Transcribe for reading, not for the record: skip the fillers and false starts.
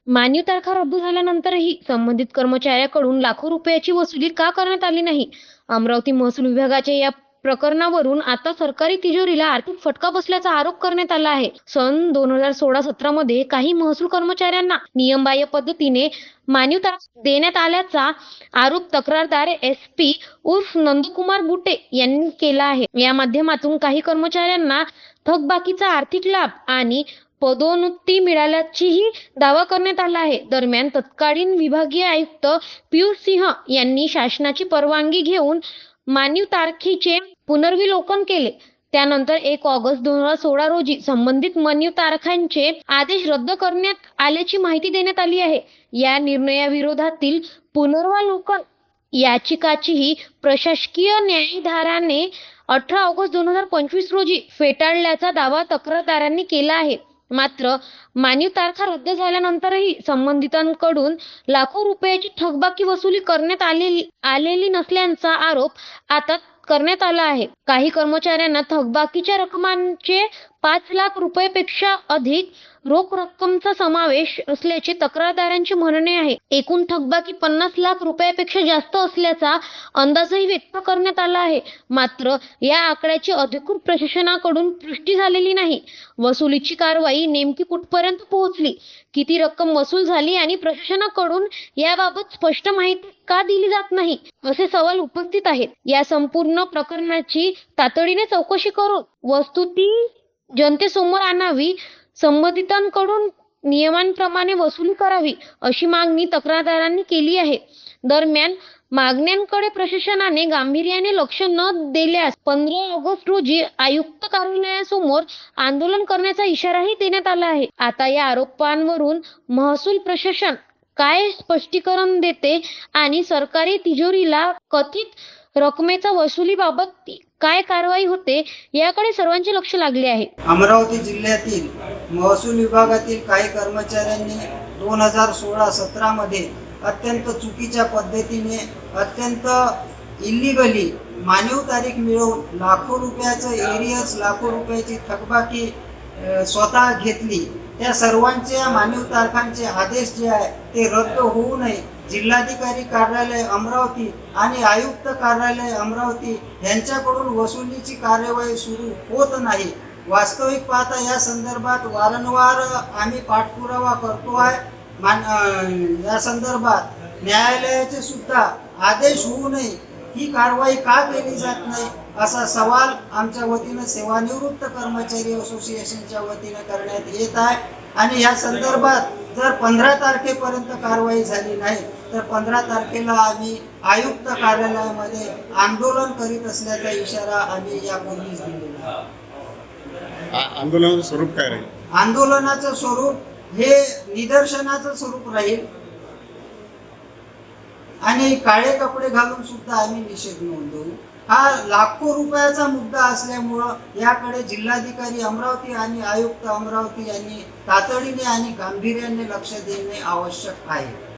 मान्य तारखा रद्द झाल्यानंतरही संबंधित कर्मचाऱ्याकडून लाखो रुपयाची वसुली का करण्यात आली नाही? अमरावती महसूल विभागाच्या या प्रकरणावरून आता सरकारी तिजोरीला आर्थिक फटका बसल्याचा आरोप करण्यात आला आहे. सन 2016-17 मध्ये काही महसूल कर्मचाऱ्यांना नियमबाह्य पद्धतीने मान्य तारखा देण्यात आल्याचा आरोप तक्रारदार SP उर्फ नंदकुमार बुटे यांनी केला आहे. या माध्यमातून काही कर्मचाऱ्यांना थकबाकीचा आर्थिक लाभ आणि पदोन्नती मिळाल्याचाही दावा करण्यात आला आहे. दरम्यान तत्कालीन विभागीय आयुक्त पियुष सिंह यांनी शासनाची परवानगी घेऊन मान्य तारखेचे पुनर्विलोकन केले. त्यानंतर 1 ऑगस्ट 2016 रोजी संबंधित मान्य तारखांचे आदेश रद्द करण्यात आल्याची माहिती देण्यात आली आहे. या निर्णयाविरोधातील पुनर्विलोकन याचिकाचीही प्रशासकीय न्यायाधिकरणाने 18 ऑगस्ट 2025 रोजी फेटाळल्याचा दावा तक्रारदारांनी केला आहे. मात्र मान्य तारखा रद्द झाल्यानंतरही संबंधितांकडून लाखो रुपयाची थकबाकी वसुली करण्यात आलेली नसल्याचा आरोप आता करण्यात आला आहे. काही कर्मचाऱ्यांना थकबाकीच्या रकमांचे 5 लाख रुपयांपेक्षा अधिक रोख रक्कमचा समावेश असल्याचे तक्रारदारांचे म्हणणे आहे. एकूण थकबाकी 50 लाख रुपयांपेक्षा जास्त असल्याचा अंदाजही व्यक्त करण्यात आला आहे. मात्र या आकड्याची अधिकृत प्रशासनाकडून पुष्टी झालेली नाही. वसुलीची कारवाई नेमकी कुठपर्यंत पोहोचली, किती रक्कम वसूल झाली आणि प्रशासनाकडून याबाबत स्पष्ट माहिती का दिली जात नाही, असे सवाल उपस्थित आहेत. या संपूर्ण प्रकरणाची तातडीने चौकशी करून वस्तुस्थिती जनतेसमोर आणावी, संबंधितांकडून नियमांप्रमाणे वसुली करावी, अशी मागणी तक्रारदारांनी केली आहे. दरम्यान मागण्यांकडे प्रशासनाने गांभीर्याने लक्ष न दिल्यास 15 ऑगस्ट रोजी आयुक्त कार्यालयासमोर आंदोलन करण्याचा इशाराही देण्यात आला आहे. आता या आरोपांवरून महसूल प्रशासन काय स्पष्टीकरण देते आणि सरकारी तिजोरीला कथित रकमेच्या वसुलीबाबत काय कारवाई होते, याकडे सर्वांचे लक्ष लागले आहे. अमरावती जिल्ह्यातील महसूल विभागातील काही कर्मचाऱ्यांनी 2016-17 मध्ये अत्यंत चुकीच्या पद्धतीने अत्यंत इल्लिगली मानव तारीख मिळवून लाखो रुपयाचं एरियर्स, लाखो रुपयाची थकबाकी स्वतः घेतली. त्या सर्वांच्या मानव तारखांचे आदेश जे आहे ते रद्द होऊ नये, जिल्हाधिकारी कार्यालय अमरावती आणि आयुक्त कार्यालय अमरावती यांच्याकडून वसुलीची कार्यवाही सुरू होत नाही. वास्तविक पाहता या संदर्भात वारंवार आम्ही पाठपुरावा करतो आहे. या संदर्भात न्यायालयाचे सुद्धा आदेश होऊ नये, ही कारवाई का केली जात नाही, असा सवाल आमच्या वतीनं सेवानिवृत्त कर्मचारी असोसिएशनच्या वतीनं करण्यात येत आहे. आणि या संदर्भात जर 15 तारखेपर्यंत कारवाई झाली नाही तर 15 तारखेला आम्ही आयुक्त कार्यालयामध्ये आंदोलन करीत असल्याचा इशारा आम्ही यापूर्वीच दिलेला आहे. आंदोलनाचं स्वरूप काय राहील? आंदोलनाचं स्वरूप हे निदर्शनाचं स्वरूप राहील आणि काळे कपडे घालून सुद्धा आम्ही निषेध नोंदवू. हा लाखो रुपयाचा मुद्दा असल्यामुळं याकडे जिल्हाधिकारी अमरावती आणि आयुक्त अमरावती यांनी तातडीने आणि गांभीर्याने लक्ष देणे आवश्यक आहे.